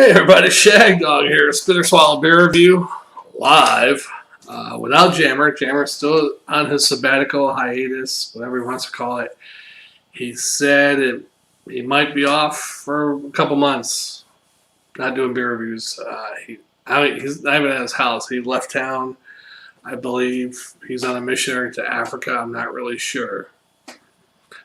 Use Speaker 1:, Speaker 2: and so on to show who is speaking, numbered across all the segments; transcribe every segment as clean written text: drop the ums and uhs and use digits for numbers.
Speaker 1: Hey everybody, Shagdog here. Spinner Swallow Beer Review live without Jammer. Jammer's still on his sabbatical, hiatus, whatever he wants to call it. He said he might be off for a couple months, not doing beer reviews. He's not even at his house. He left town, I believe. He's on a missionary to Africa. I'm not really sure.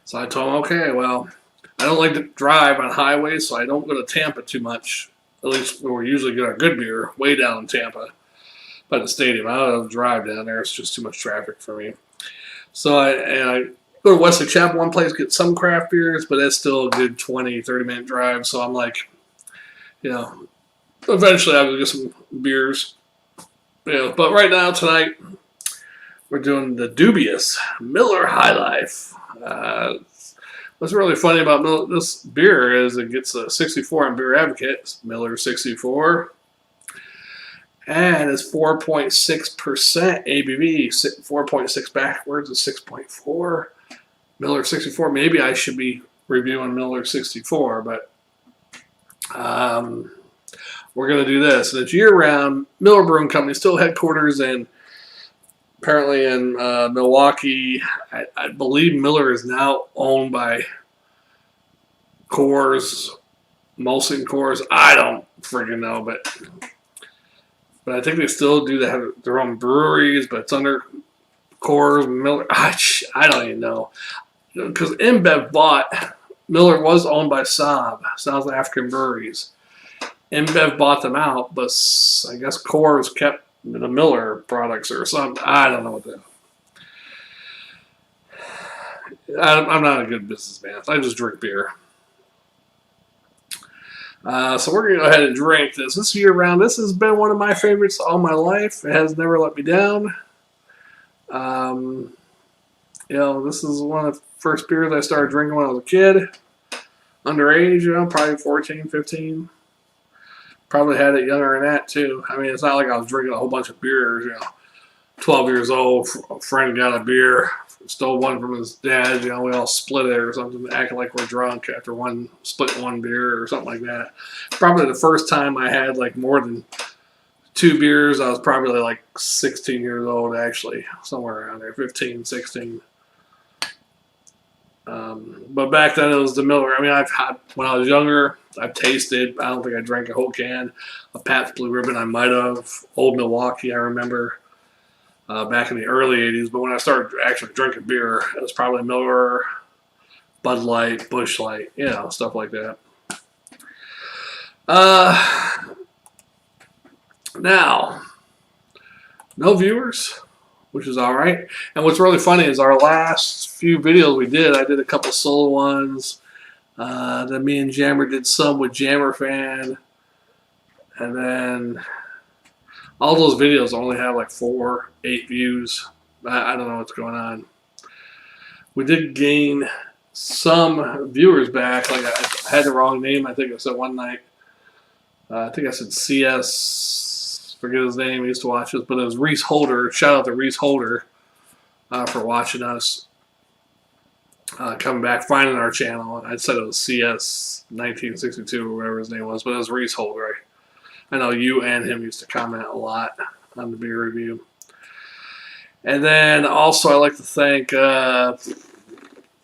Speaker 1: So I told him, okay, well, I don't like to drive on highways, so I don't go to Tampa too much. At least where we usually get our good beer, way down in Tampa by the stadium. I don't drive down there. It's just too much traffic for me. So I go to Wesley Chapel, one place, get some craft beers, but that's still a good 20, 30-minute drive. So I'm like, eventually I'll go get some beers. But right now, tonight, we're doing the dubious Miller High Life. What's really funny about this beer is it gets a 64 on Beer Advocate. It's Miller 64. And it's 4.6% ABV. 4.6 backwards is 6.4. Miller 64. Maybe I should be reviewing Miller 64, but we're going to do this. And it's year-round. Miller Brewing Company, still headquarters apparently in Milwaukee. I believe Miller is now owned by Coors, Molson Coors. I don't freaking know, but I think they still do have their own breweries, but it's under Coors, Miller. I don't even know. Because InBev Miller was owned by South African Breweries. InBev bought them out, but I guess Coors kept the Miller products or something. I don't know what that. I'm not a good businessman. I just drink beer. So we're going to go ahead and drink this. This year round, this has been one of my favorites all my life. It has never let me down. This is one of the first beers I started drinking when I was a kid. Underage, probably 14, 15. Probably had it younger than that, too. I mean, it's not like I was drinking a whole bunch of beers, 12 years old, a friend got a beer, stole one from his dad, we all split it or something, acting like we're drunk after splitting one beer or something like that. Probably the first time I had, more than 2 beers, I was probably, 16 years old, actually, somewhere around there, 15, 16. But back then it was the Miller. I mean, I've had, when I was younger, I've tasted, I don't think I drank a whole can of Pabst Blue Ribbon. I might have. Old Milwaukee, I remember, back in the early 80s. But when I started actually drinking beer, it was probably Miller, Bud Light, Busch Light, stuff like that. Now, no viewers, which is all right. And what's really funny is our last few videos we did, I did a couple solo ones. Then me and Jammer did some with Jammer Fan. And then all those videos only have 4, 8 views. I don't know what's going on. We did gain some viewers back. I had the wrong name, I think I said one night. I think I said CS, forget his name, he used to watch us, but it was Reese Holder. Shout out to Reese Holder for watching us. Coming back, finding our channel. I said it was CS 1962 or whatever his name was, but it was Reese Holder. I know you and him used to comment a lot on the beer review. And then also I like to thank,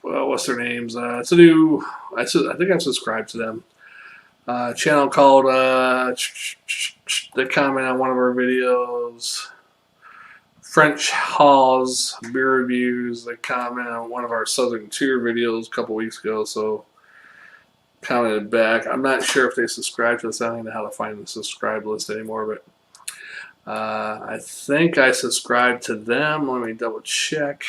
Speaker 1: what's their names? It's a new, I think I've subscribed to them. Channel called, they comment on one of our videos. French Hall's beer reviews. They commented on one of our Southern Tier videos a couple weeks ago, so commented back. I'm not sure if they subscribe to us. I don't know how to find the subscribe list anymore, but I think I subscribed to them. Let me double check.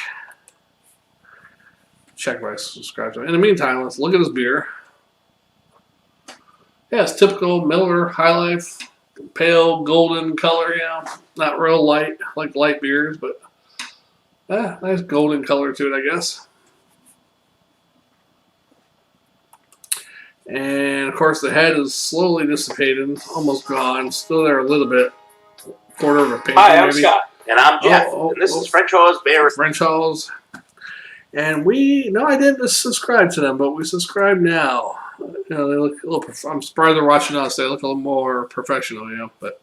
Speaker 1: Check if I subscribe to them. In the meantime, let's look at this beer. Yeah, it's typical Miller High Life. Pale golden color, not real light, like light beers, but nice golden color to it, I guess. And of course, the head is slowly dissipated, almost gone, still there a little bit, quarter of a pint.
Speaker 2: Hi, I'm Scott, and I'm Jeff, and this is French Hall's Beer.
Speaker 1: French Hall's, and I didn't subscribe to them, but we subscribe now. They look a little. I'm surprised they're watching us. They look a little more professional, But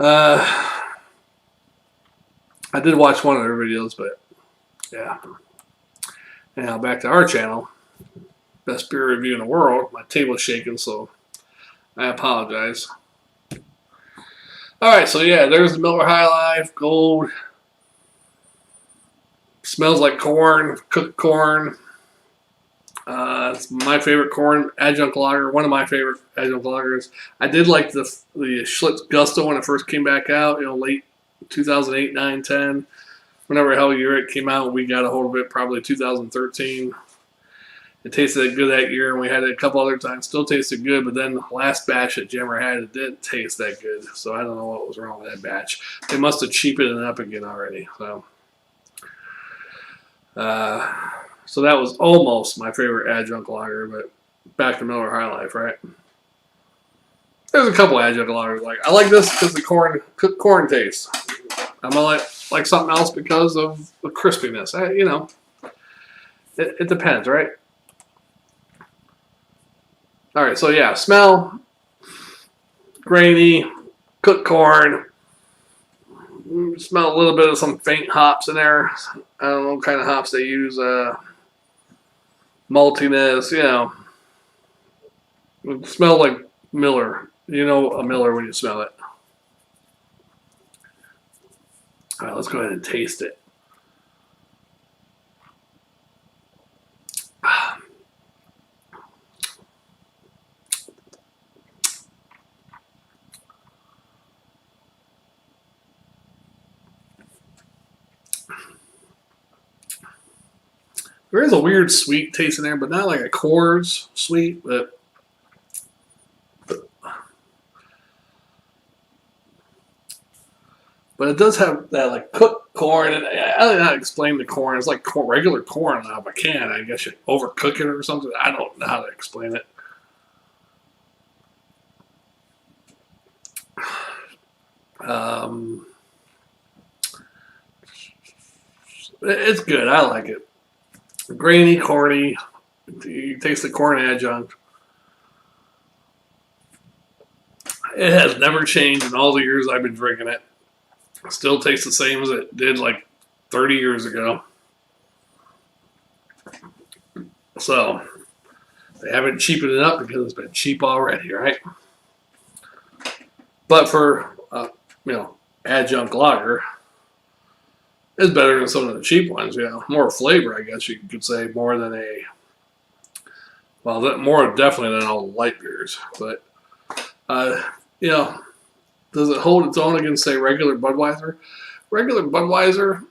Speaker 1: I did watch one of their videos, but yeah. Now back to our channel, best beer review in the world. My table's shaking, so I apologize. All right, so yeah, there's the Miller High Life Gold. Smells like corn, cooked corn. It's my favorite corn adjunct lager. One of my favorite adjunct lagers. I did like the Schlitz Gusto when it first came back out. Late 2008, 9, 10. Whenever the hell year it came out, we got a hold of it. Probably 2013. It tasted good that year, and we had it a couple other times. Still tasted good, but then the last batch that Jammer had, it didn't taste that good. So I don't know what was wrong with that batch. They must have cheapened it up again already. So that was almost my favorite adjunct lager, but back to Miller High Life, right? There's a couple adjunct lagers I like this because the cooked corn taste. I'm gonna like something else because of the crispiness. It depends, right? All right, so yeah, smell, grainy, cooked corn. Smell a little bit of some faint hops in there. I don't know what kind of hops they use. Maltiness, It smells like Miller. You know a Miller when you smell it. All right, let's go ahead and taste it. There is a weird sweet taste in there, but not like a Coors sweet, but it does have that like cooked corn. And I don't know how to explain the corn. It's like regular corn out of a can. I guess you overcook it or something. I don't know how to explain it. It's good. I like it. Grainy, corny. You taste the corn adjunct. It has never changed in all the years I've been drinking it. It still tastes the same as it did like 30 years ago. So they haven't cheapened it up because it's been cheap already, right? But for adjunct lager, it's better than some of the cheap ones. More flavor, I guess you could say, more than more definitely than all the light beers. But does it hold its own against, say, regular Budweiser? Regular Budweiser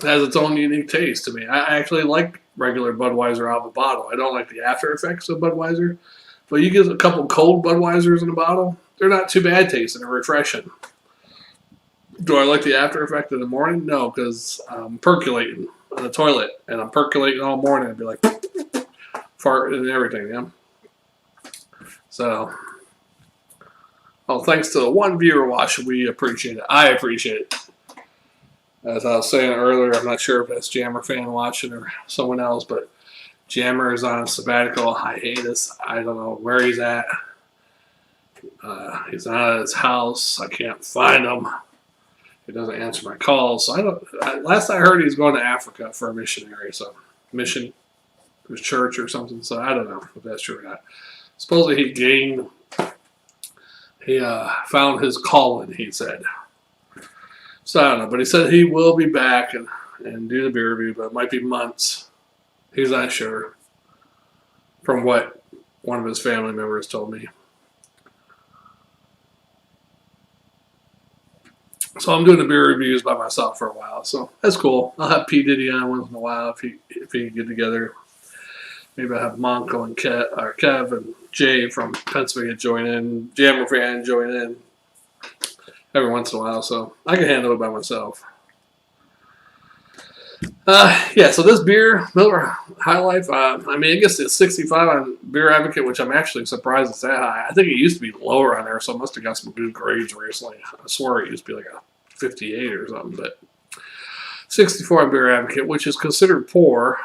Speaker 1: has its own unique taste to me. I actually like regular Budweiser out of a bottle. I don't like the after effects of Budweiser. But you get a couple cold Budweisers in a bottle, they're not too bad tasting. They're refreshing. Do I like the after effect in the morning? No, because I'm percolating on the toilet. And I'm percolating all morning. I'd be like, fart and everything, So, thanks to the one viewer watching, we appreciate it. I appreciate it. As I was saying earlier, I'm not sure if that's Jammer fan watching or someone else, but Jammer is on a sabbatical hiatus. I don't know where he's at. He's not at his house. I can't find him. He doesn't answer my calls. So last I heard, he's going to Africa for a missionary. So mission, his church or something. So I don't know if that's true or not. Supposedly he found his calling, he said. So I don't know, but he said he will be back and do the beer review, but it might be months. He's not sure, from what one of his family members told me. So I'm doing the beer reviews by myself for a while, so that's cool. I'll have P. Diddy on once in a while if he get together. Maybe I'll have Monko and Kev and Jay from Pennsylvania join in, Jammer fan join in every once in a while, so I can handle it by myself. So this beer, Miller High Life, I guess it's 65 on Beer Advocate, which I'm actually surprised it's that high. I think it used to be lower on there, so it must have got some good grades recently. I swear it used to be like a 58 or something, but 64 on Beer Advocate, which is considered poor,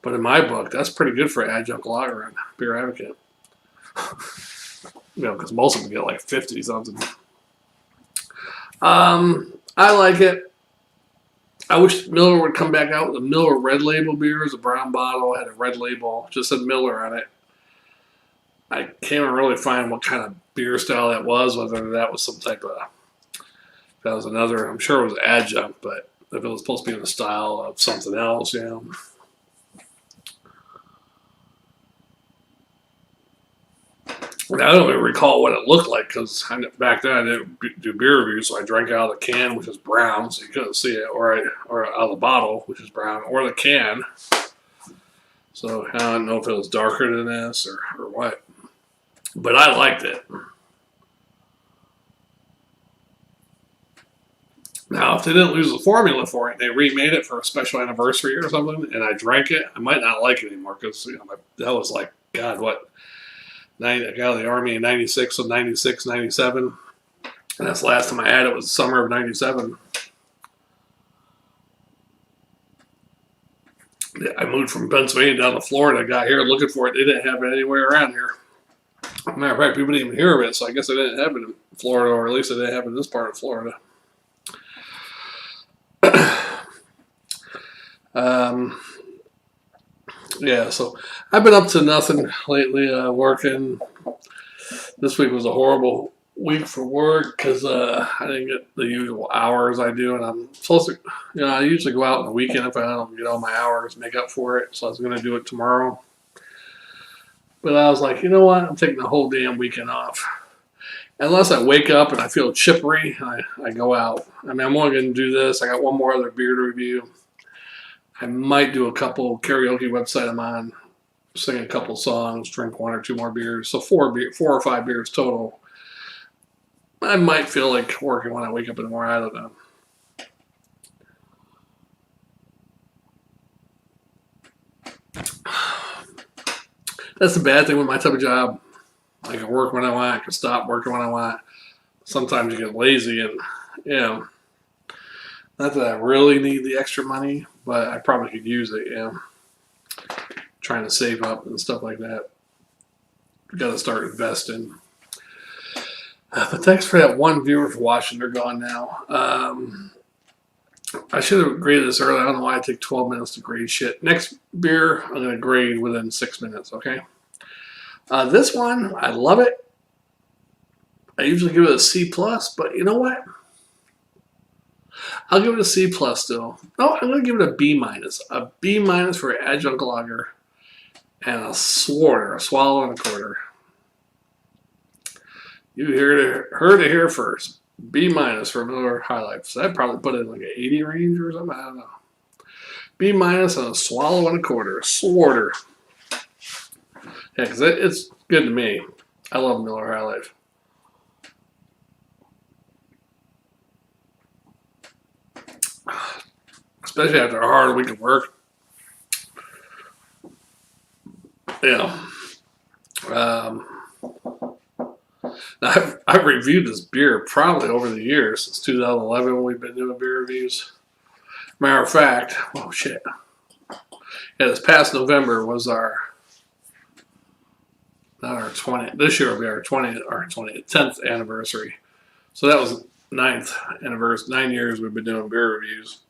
Speaker 1: But in my book, that's pretty good for Adjunct lager and Beer Advocate. Because most of them get like 50 something. I like it. I wish Miller would come back out with a Miller Red Label beer. It was a brown bottle, had a red label, just said Miller on it. I can't really find what kind of beer style that was, whether that was some type of, that was another, I'm sure it was Adjunct, but if it was supposed to be in the style of something else, I don't even recall what it looked like because back then I didn't do beer reviews, so I drank out of the can, which is brown, so you couldn't see it, or out of the bottle, which is brown, or the can. So I don't know if it was darker than this or what. But I liked it. Now, if they didn't lose the formula for it, they remade it for a special anniversary or something, and I drank it, I might not like it anymore because that was like, God, what? I got out of the Army in 96, so 96, 97. And that's the last time I had it was the summer of 97. I moved from Pennsylvania down to Florida. I got here looking for it. They didn't have it anywhere around here. As a matter of fact, people didn't even hear of it, so I guess they didn't have it in Florida, or at least they didn't have it in this part of Florida. Yeah, so I've been up to nothing lately, working. This week was a horrible week for work because I didn't get the usual hours I do, and I'm supposed to, I usually go out on the weekend if I don't get all my hours, make up for it, so I was going to do it tomorrow. But I was like, you know what, I'm taking the whole damn weekend off. Unless I wake up and I feel chippery, I go out. I mean, I'm only going to do this. I got one more other beer to review. I might do a couple karaoke website I'm on, sing a couple songs, drink one or two more beers. So 4 or 5 beers total. I might feel like working when I wake up in the morning. I don't know. That's the bad thing with my type of job. I can work when I want. I can stop working when I want. Sometimes you get lazy and, not that I really need the extra money, but I probably could use it, trying to save up and stuff like that. Got to start investing. But thanks for that one viewer for watching. They're gone now. I should have graded this earlier. I don't know why I take 12 minutes to grade shit. Next beer, I'm going to grade within 6 minutes, okay? This one, I love it. I usually give it a C+, but you know what? I'll give it a C+ still. No, I'm going to give it a B-. A B- for Adjunct lager and a swallow and a quarter. You heard it here first. B- for Miller High Life. So I'd probably put it in like an 80 range or something. I don't know. B- and a swallow and a quarter. A swarter. Yeah, because it's good to me. I love Miller High Life. Especially after a hard week of work. Now I've reviewed this beer probably over the years, since 2011 when we've been doing beer reviews. Matter of fact, oh shit. Yeah, this past November was not our 20th. This year will be our 10th anniversary. So that was 9th anniversary. 9 years we've been doing beer reviews.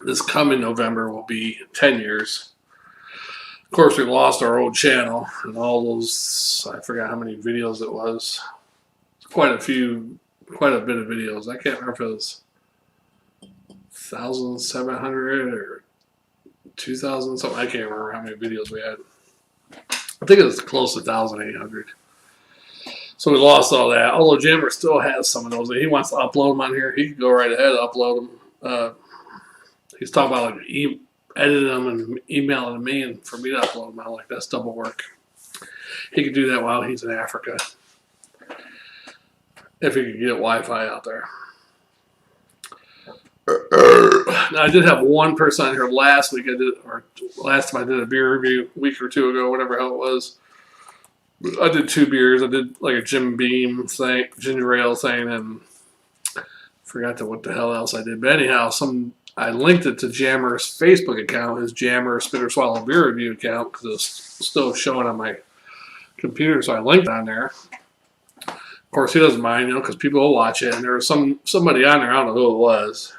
Speaker 1: This coming November will be 10 years. Of course, we lost our old channel and all those, I forgot how many videos it was. Quite a bit of videos. I can't remember if it was 1,700 or 2,000 something. I can't remember how many videos we had. I think it was close to 1,800. So we lost all that. Although Jammer still has some of those. If he wants to upload them on here, he can go right ahead and upload them. He's talking about like editing them and emailing them me and for me to upload them. I'm like, that's double work. He could do that while he's in Africa. If he could get Wi-Fi out there. Now, I did have one person on here last week. Last time I did a beer review, a week or two ago, whatever hell it was. I did 2 beers. I did like a Jim Beam thing, ginger ale thing, and forgot what the hell else I did. But anyhow, some I linked it to Jammer's Facebook account, his Jammer Spitter Swallow Beer Review account, because it's still showing on my computer, so I linked on there. Of course, he doesn't mind, because people will watch it, and there was somebody on there, I don't know who it was,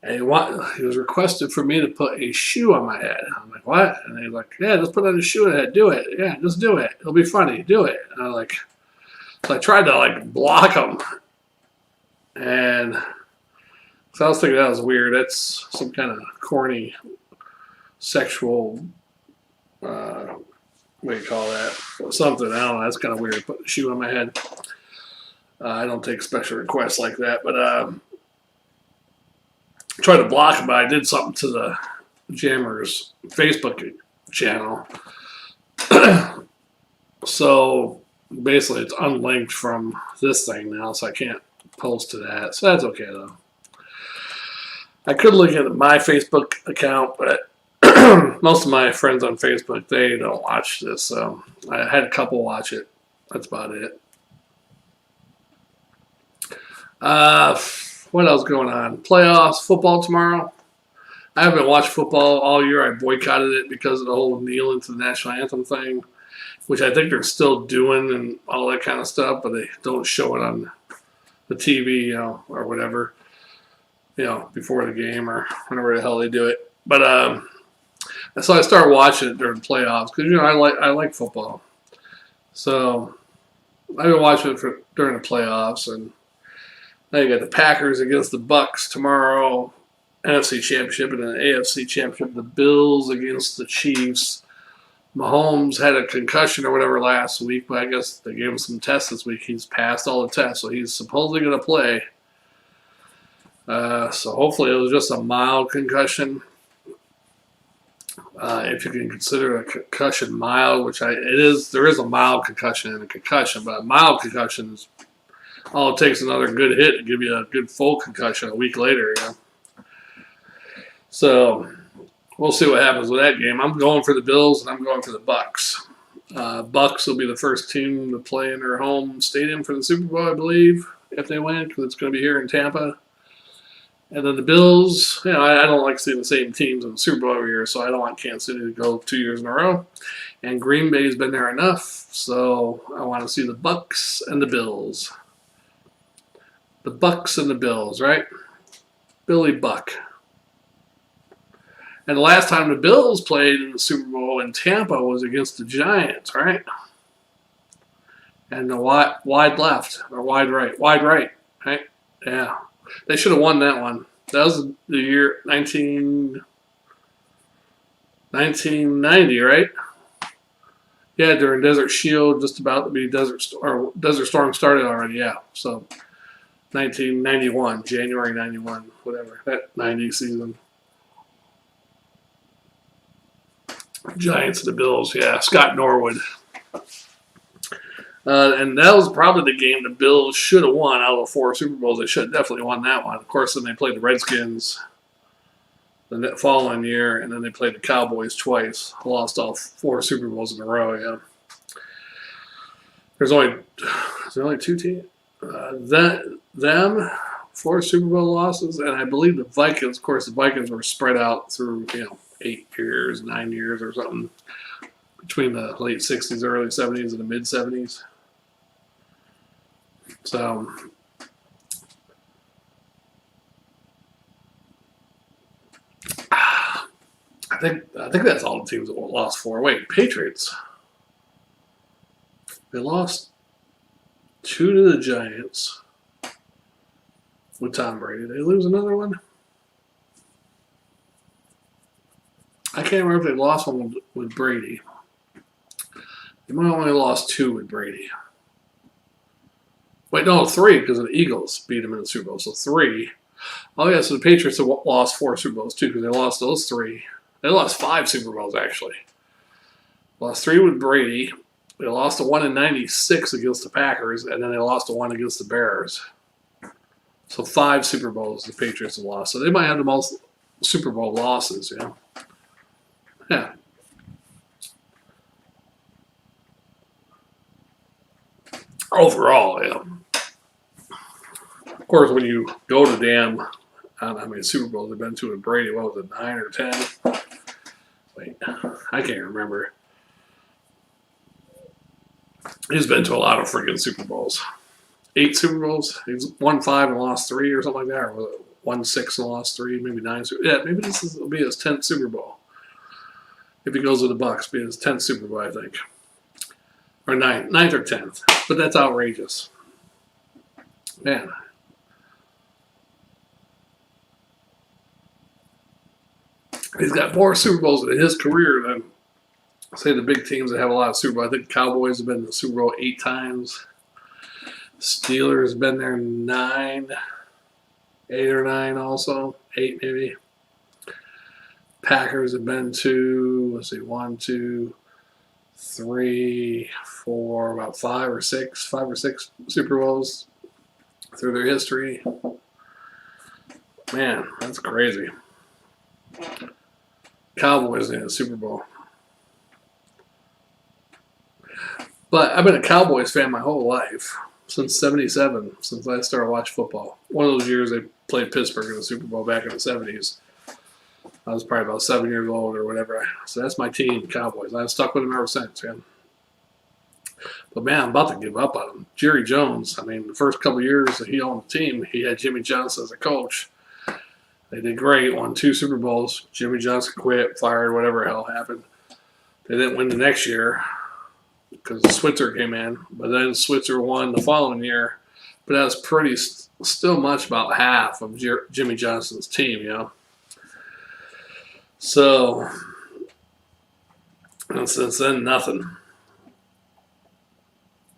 Speaker 1: and he was requested for me to put a shoe on my head. I'm like, what? And he's like, yeah, just put on a shoe on the head, do it. Yeah, just do it. It'll be funny, do it. And I'm like, so I tried to block him, and so I was thinking that was weird. That's some kind of corny sexual, what do you call that? Something, I don't know. That's kind of weird. Put a shoe on my head. I don't take special requests like that, but I tried to block him, but I did something to the Jammer's Facebook channel. So basically, it's unlinked from this thing now, so I can't post to that. So that's okay, though. I could look at my Facebook account, but most of my friends on Facebook, they don't watch this, so I had a couple watch it. That's about it. What else going on? Playoffs, football tomorrow. I haven't watched football all year. I boycotted it because of the whole kneeling to the national anthem thing, which I think they're still doing and all that kind of stuff, but they don't show it on the TV, or whatever, before the game or whenever the hell they do it. But so I started watching it during the playoffs because I like football. So I've been watching it during the playoffs, and now you got the Packers against the Bucks tomorrow, NFC Championship, and then the AFC Championship, the Bills against the Chiefs. Mahomes had a concussion or whatever last week, but I guess they gave him some tests this week. He's passed all the tests, so he's supposedly going to play. So hopefully it was just a mild concussion. If you can consider a concussion mild, which it is, there is a mild concussion and a concussion, but a mild concussion is all it takes another good hit to give you a good full concussion a week later. So we'll see what happens with that game. I'm going for the Bills and I'm going for the Bucks. Bucks will be the first team to play in their home stadium for the Super Bowl, I believe, if they win, because it's going to be here in Tampa. And then the Bills, I don't like seeing the same teams in the Super Bowl every year, so I don't want Kansas City to go 2 years in a row. And Green Bay's been there enough, so I want to see the Bucks and the Bills. The Bucks and the Bills, right? Billy Buck. And the last time the Bills played in the Super Bowl in Tampa was against the Giants, right? And the wide left, or wide right, right? Yeah. They should have won that one. That was the year 1990, right? Yeah, during Desert Shield, just about to be Desert Storm started already, yeah. So 1991, January 91, whatever, that 90 season. Giants and the Bills, yeah, Scott Norwood. And that was probably the game the Bills should have won out of the 4 Super Bowls. They should have definitely won that one. Of course, then they played the Redskins the following year, and then they played the Cowboys twice. Lost all 4 Super Bowls in a row, yeah. There's only 2 teams. Them, 4 Super Bowl losses, and I believe the Vikings. Of course, the Vikings were spread out through 8 years, 9 years, or something between the late '60s, early '70s, and the mid '70s. So I think that's all the teams that lost 4. Wait, Patriots. They lost 2 to the Giants with Tom Brady. Did they lose another one? I can't remember if they lost one with Brady. They might have only lost 2 with Brady. Wait, no, 3, because the Eagles beat them in the Super Bowl. So 3. Oh, yeah, so the Patriots have lost 4 Super Bowls, too, because they lost those 3. They lost 5 Super Bowls, actually. Lost 3 with Brady. They lost the one in '96 against the Packers, and then they lost the one against the Bears. So 5 Super Bowls the Patriots have lost. So they might have the most Super Bowl losses, Yeah. Overall, yeah. Of course, when you go to damn I don't know how many Super Bowls they've been to with Brady. What was it, 9 or 10? Wait, I can't remember. He's been to a lot of freaking Super Bowls. 8 Super Bowls. He's won 5 and lost 3 or something like that. Or was it won 6 and lost 3, maybe 9. Yeah, maybe will be his 10th Super Bowl. If he goes with the Bucks, be his 10th Super Bowl, I think. Or 9th or 10th. But that's outrageous. Man. He's got more Super Bowls in his career than, say, the big teams that have a lot of Super Bowls. I think Cowboys have been to the Super Bowl 8 times. Steelers have been there 9. 8 or 9 also. 8 maybe. Packers have been to, let's see, 1, 2, 3, 4, about 5 or 6 Super Bowls through their history. Man, that's crazy. Cowboys in a Super Bowl. But I've been a Cowboys fan my whole life, since '77, since I started watching football. One of those years they played Pittsburgh in the Super Bowl back in the '70s. I was probably about 7 years old or whatever. So that's my team, Cowboys. I've stuck with them ever since, man. But, man, I'm about to give up on them. Jerry Jones, I mean, the first couple of years that he owned the team, he had Jimmy Johnson as a coach. They did great, won 2 Super Bowls. Jimmy Johnson quit, fired, whatever the hell happened. They didn't win the next year because Switzer came in. But then Switzer won the following year. But that was still much about half of Jimmy Johnson's team, you know. So, and since then, nothing.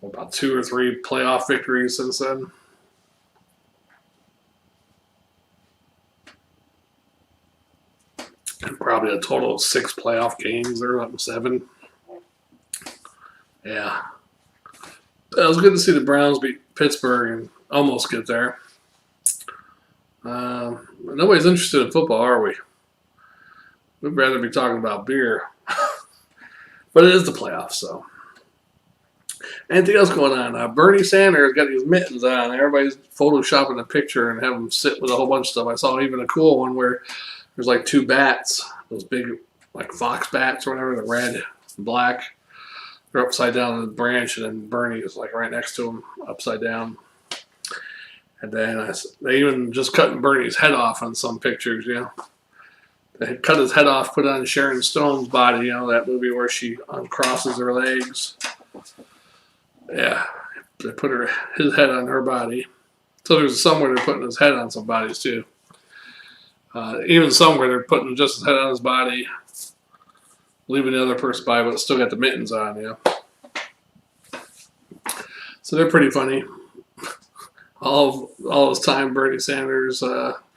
Speaker 1: About 2 or 3 playoff victories since then. And probably a total of 6 playoff games or something, 7. Yeah. It was good to see the Browns beat Pittsburgh and almost get there. Nobody's interested in football, are we? We'd rather be talking about beer. But it is the playoffs, so. Anything else going on? Bernie Sanders got these mittens on. Everybody's photoshopping a picture and have them sit with a whole bunch of stuff. I saw even a cool one where there's like 2 bats, those big like fox bats or whatever, the red and black. They're upside down on the branch, and then Bernie is like right next to them, upside down. And then they even just cutting Bernie's head off on some pictures, you know. They cut his head off, put it on Sharon Stone's body, you know, that movie where she uncrosses her legs. Yeah, they put his head on her body. So there's somewhere they're putting his head on some bodies too. Even somewhere they're putting just his head on his body, leaving the other person's body, but still got the mittens on, you know. So they're pretty funny. All this time, Bernie Sanders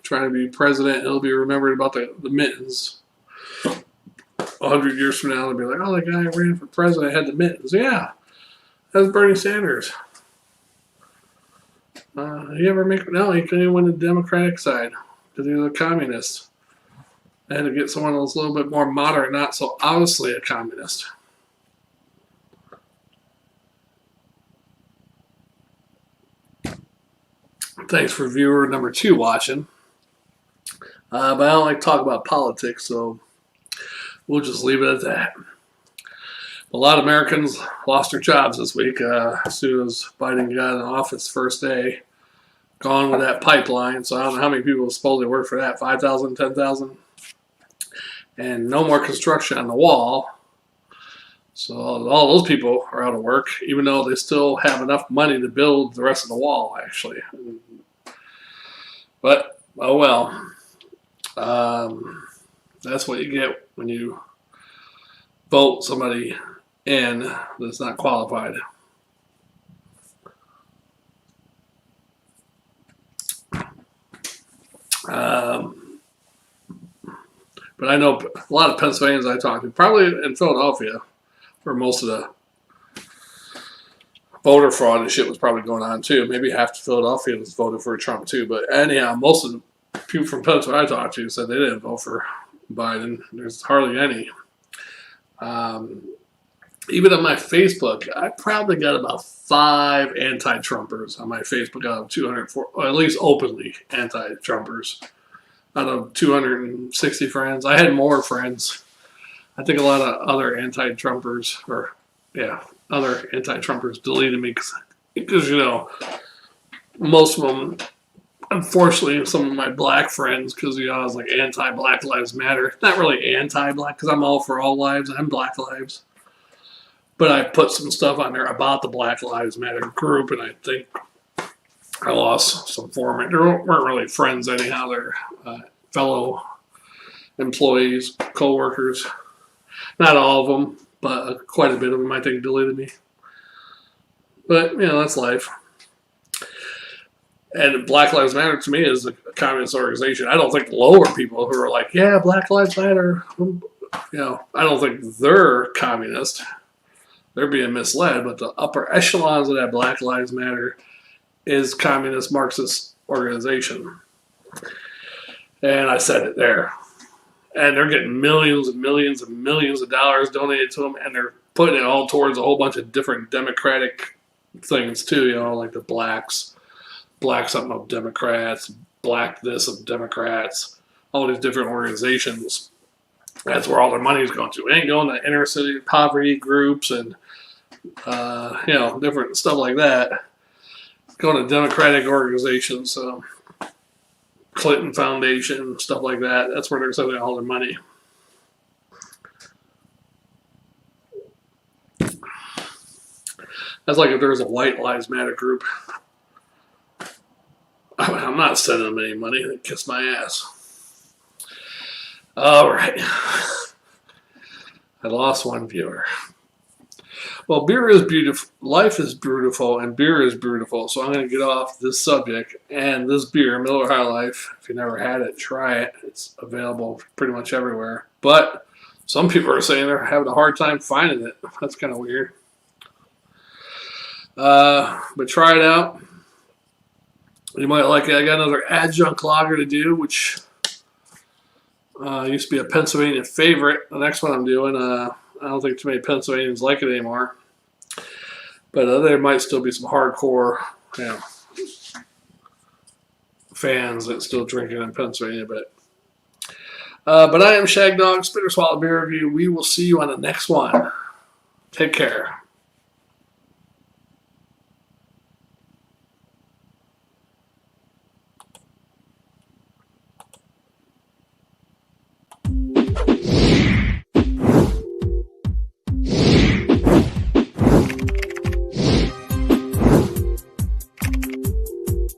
Speaker 1: trying to be president, he'll be remembered about the mittens. 100 years from now, they'll be like, oh, the guy who ran for president had the mittens. Yeah, that's Bernie Sanders. He ever make... No, he couldn't even win the Democratic side because he was a communist. They had to get someone that's a little bit more moderate, not so obviously a communist. Thanks for viewer number 2 watching. But I don't like to talk about politics, so we'll just leave it at that. A lot of Americans lost their jobs this week as soon as Biden got in office first day. Gone with that pipeline, so I don't know how many people supposedly work for that, 5,000, 10,000. And no more construction on the wall. So all those people are out of work, even though they still have enough money to build the rest of the wall, actually. But, oh well. That's what you get when you vote somebody in that's not qualified. But I know a lot of Pennsylvanians I talk to, probably in Philadelphia, where most of the voter fraud and shit was probably going on too. Maybe half of Philadelphia was voted for Trump too. But anyhow, most of the people from Pennsylvania I talked to said they didn't vote for Biden. There's hardly any. Even on my Facebook, I probably got about 5 anti-Trumpers on my Facebook out of 204, or at least openly anti-Trumpers. out of 260 friends. I had more friends. I think a lot of other anti-Trumpers, other anti-Trumpers deleted me because most of them, unfortunately, some of my black friends, because I was like anti-Black Lives Matter. Not really anti-black, because I'm all for all lives and Black lives. But I put some stuff on there about the Black Lives Matter group, and I think I lost some form. They weren't really friends anyhow. They're fellow employees, co-workers. Not all of them, but quite a bit of them, I think, deleted me. But, that's life. And Black Lives Matter, to me, is a communist organization. I don't think lower people who are like, yeah, Black Lives Matter, I don't think they're communist. They're being misled. But the upper echelons of that Black Lives Matter is communist Marxist organization. And I said it there. And they're getting millions and millions and millions of dollars donated to them, and they're putting it all towards a whole bunch of different democratic things too, like the black something of Democrats, black this of Democrats, all these different organizations. That's where all their money is going to. It ain't going to inner city poverty groups and different stuff like that. It's going to democratic organizations. So Clinton Foundation, stuff like that. That's where they're sending all their money. That's like if there was a White Lives Matter group. I'm not sending them any money. They kiss my ass. All right. I lost one viewer. Well, beer is beautiful. Life is beautiful, and beer is beautiful. So I'm going to get off this subject. And this beer, Miller High Life, if you never had it, try it. It's available pretty much everywhere. But some people are saying they're having a hard time finding it. That's kind of weird. But try it out. You might like it. I got another Adjunct lager to do, which used to be a Pennsylvania favorite. The next one I'm doing, I don't think too many Pennsylvanians like it anymore. But there might still be some hardcore fans that still drink it in Pennsylvania. But I am Shagdog, Spitter Swallow Beer Review. We will see you on the next one. Take care.